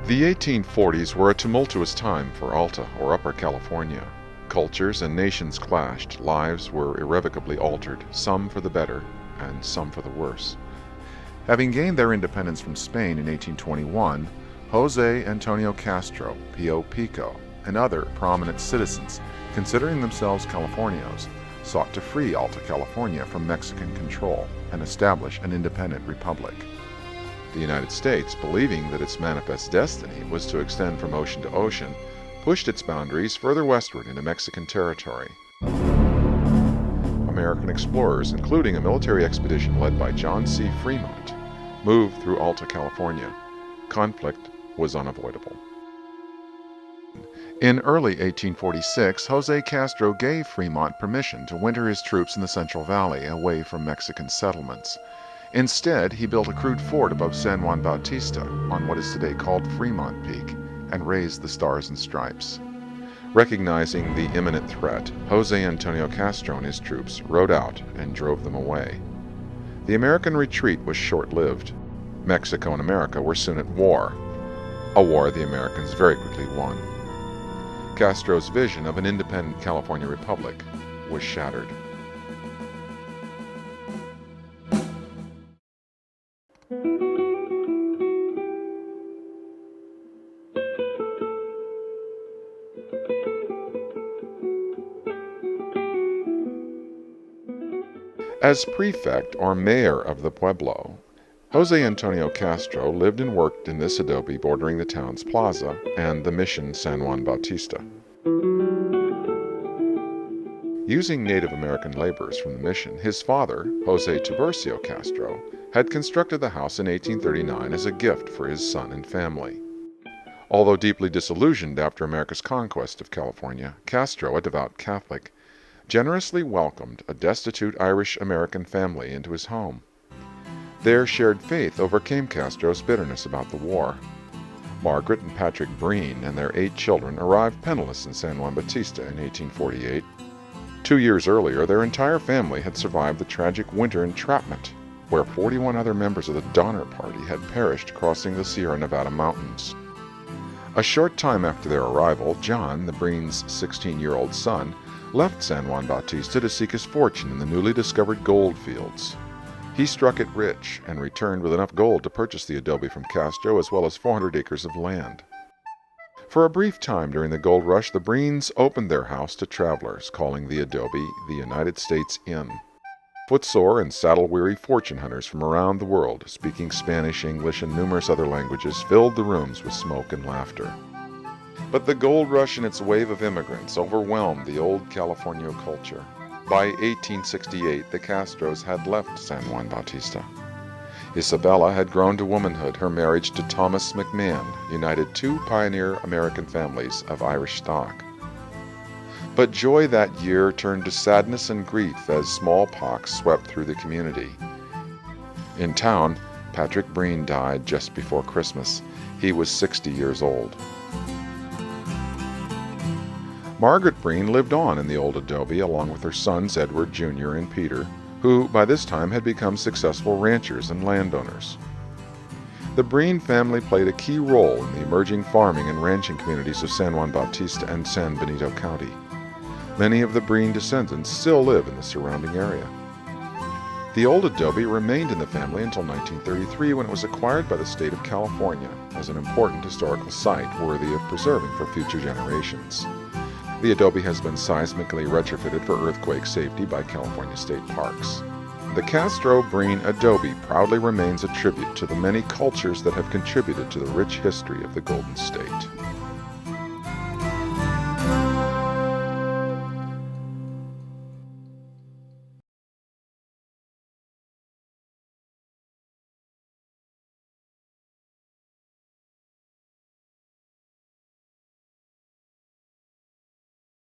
The 1840s were a tumultuous time for Alta, or Upper California. Cultures and nations clashed, lives were irrevocably altered, some for the better and some for the worse. Having gained their independence from Spain in 1821, Jose Antonio Castro, Pio Pico, and other prominent citizens, considering themselves Californios, sought to free Alta California from Mexican control and establish an independent republic. The United States, believing that its manifest destiny was to extend from ocean to ocean, pushed its boundaries further westward into Mexican territory. American explorers, including a military expedition led by John C. Fremont, moved through Alta California. Conflict was unavoidable. In early 1846, Jose Castro gave Fremont permission to winter his troops in the Central Valley, away from Mexican settlements. Instead, he built a crude fort above San Juan Bautista, on what is today called Fremont Peak, and raised the Stars and Stripes. Recognizing the imminent threat, Jose Antonio Castro and his troops rode out and drove them away. The American retreat was short-lived. Mexico and America were soon at war, a war the Americans very quickly won. Castro's vision of an independent California republic was shattered. As prefect or mayor of the pueblo, Jose Antonio Castro lived and worked in this adobe bordering the town's plaza and the mission San Juan Bautista. Using Native American laborers from the mission, his father, Jose Tiburcio Castro, had constructed the house in 1839 as a gift for his son and family. Although deeply disillusioned after America's conquest of California, Castro, a devout Catholic, generously welcomed a destitute Irish-American family into his home. Their shared faith overcame Castro's bitterness about the war. Margaret and Patrick Breen and their 8 children arrived penniless in San Juan Bautista in 1848. 2 years earlier, their entire family had survived the tragic winter entrapment, where 41 other members of the Donner Party had perished crossing the Sierra Nevada mountains. A short time after their arrival, John, the Breens' 16-year-old son, left San Juan Bautista to seek his fortune in the newly discovered gold fields. He struck it rich and returned with enough gold to purchase the adobe from Castro as well as 400 acres of land. For a brief time during the gold rush, the Breens opened their house to travelers, calling the adobe the United States Inn. Footsore and saddle-weary fortune hunters from around the world, speaking Spanish, English, and numerous other languages, filled the rooms with smoke and laughter. But the gold rush and its wave of immigrants overwhelmed the old California culture. By 1868, the Castros had left San Juan Bautista. Isabella had grown to womanhood. Her marriage to Thomas McMahon united 2 pioneer American families of Irish stock. But joy that year turned to sadness and grief as smallpox swept through the community. In town, Patrick Breen died just before Christmas. He was 60 years old. Margaret Breen lived on in the old adobe along with her sons Edward Jr. and Peter, who by this time had become successful ranchers and landowners. The Breen family played a key role in the emerging farming and ranching communities of San Juan Bautista and San Benito County. Many of the Breen descendants still live in the surrounding area. The old adobe remained in the family until 1933, when it was acquired by the state of California as an important historical site worthy of preserving for future generations. The adobe has been seismically retrofitted for earthquake safety by California State Parks. The Castro Breen adobe proudly remains a tribute to the many cultures that have contributed to the rich history of the Golden State.